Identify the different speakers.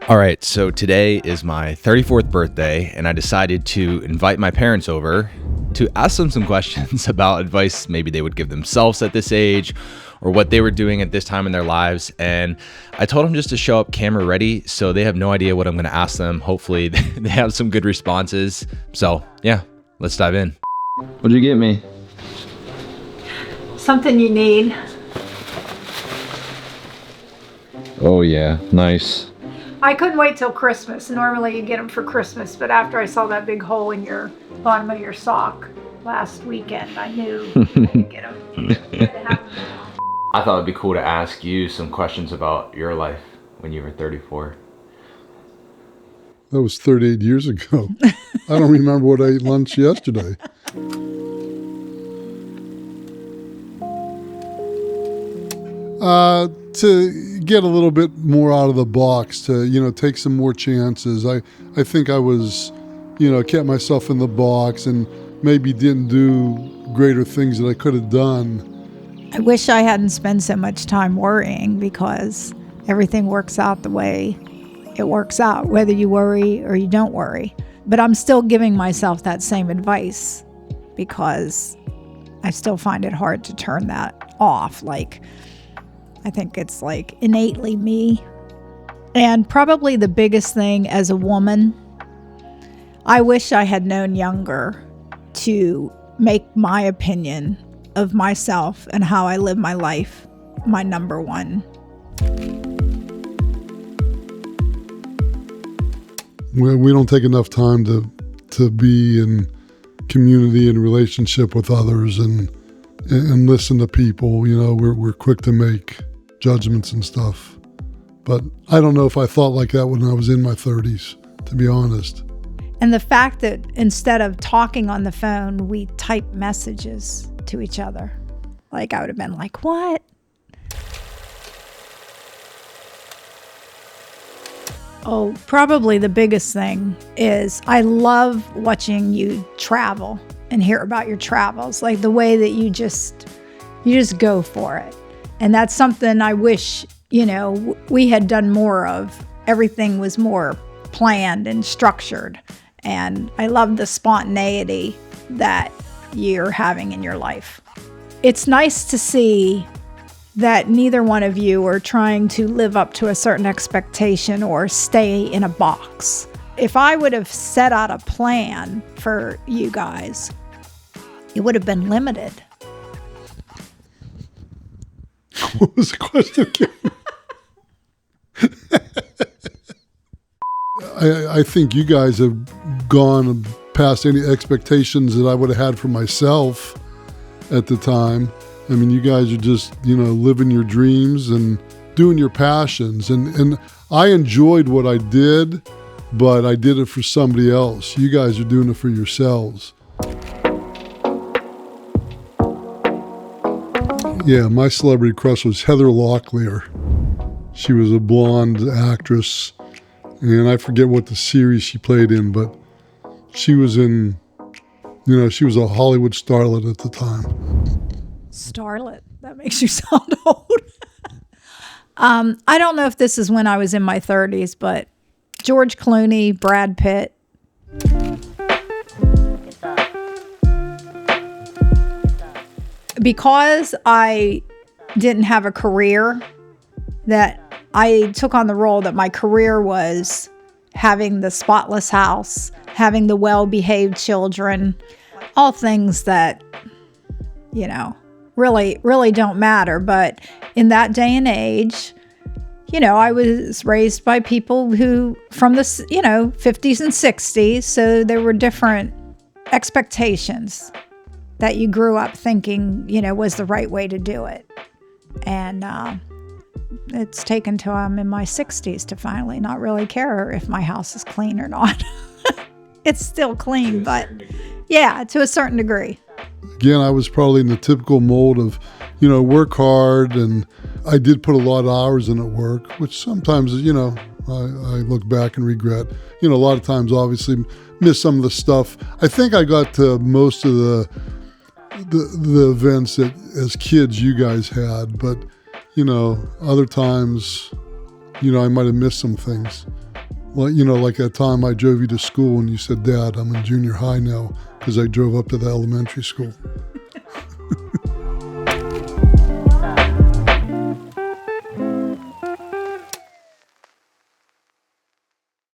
Speaker 1: All right, so today is my 34th birthday, and I decided to invite my parents over to ask them some questions about advice maybe they would give themselves at this age or what they were doing at this time in their lives. And I told them just to show up camera ready, so they have no idea what I'm going to ask them. Hopefully they have some good responses. So yeah, let's dive in. What'd you get me?
Speaker 2: Something you need.
Speaker 1: Oh yeah, nice.
Speaker 2: I couldn't wait till Christmas. Normally you get them for Christmas, but after I saw that big hole in your bottom of your sock last weekend, I knew I could get them.
Speaker 1: I thought it'd be cool to ask you some questions about your life when you were 34.
Speaker 3: That was 38 years ago. I don't remember what I ate lunch yesterday. To get a little bit more out of the box, to, take some more chances. I think I was, kept myself in the box and maybe didn't do greater things that I could have done.
Speaker 4: I wish I hadn't spent so much time worrying, because everything works out the way it works out, whether you worry or you don't worry. But I'm still giving myself that same advice because I still find it hard to turn that off. I think it's innately me. And probably the biggest thing as a woman, I wish I had known younger to make my opinion of myself and how I live my life my number one.
Speaker 3: We don't take enough time to be in community and relationship with others and listen to people. We're quick to make judgments and stuff. But I don't know if I thought like that when I was in my 30s, to be honest.
Speaker 4: And the fact that instead of talking on the phone, we type messages to each other. I would have been like, what? Oh, probably the biggest thing is I love watching you travel and hear about your travels, the way that you just go for it. And that's something I wish, we had done more of. Everything was more planned and structured. And I love the spontaneity that you're having in your life. It's nice to see that neither one of you are trying to live up to a certain expectation or stay in a box. If I would have set out a plan for you guys, it would have been limited.
Speaker 3: What was the question again? I think you guys have gone past any expectations that I would have had for myself at the time. I mean, you guys are just, living your dreams and doing your passions. And I enjoyed what I did, but I did it for somebody else. You guys are doing it for yourselves. Yeah, my celebrity crush was Heather Locklear. She was a blonde actress, and I forget what the series she played in, but she was in, she was a Hollywood starlet at the time.
Speaker 4: Starlet? That makes you sound old. I don't know if this is when I was in my 30s, but George Clooney, Brad Pitt. Because I didn't have a career, that I took on the role that my career was having the spotless house, having the well-behaved children, all things that, really don't matter. But in that day and age, I was raised by people who from the, 50s and 60s. So there were different expectations that you grew up thinking, was the right way to do it. And it's taken till I'm in my 60s to finally not really care if my house is clean or not. It's still clean, but yeah, to a certain degree.
Speaker 3: Again, I was probably in the typical mold of, work hard, and I did put a lot of hours in at work, which sometimes, I look back and regret. A lot of times, obviously, miss some of the stuff. I think I got to most of the events that as kids you guys had, but other times I might have missed some things. Well, like that time I drove you to school and you said, Dad, I'm in junior high now because I drove up to the elementary school.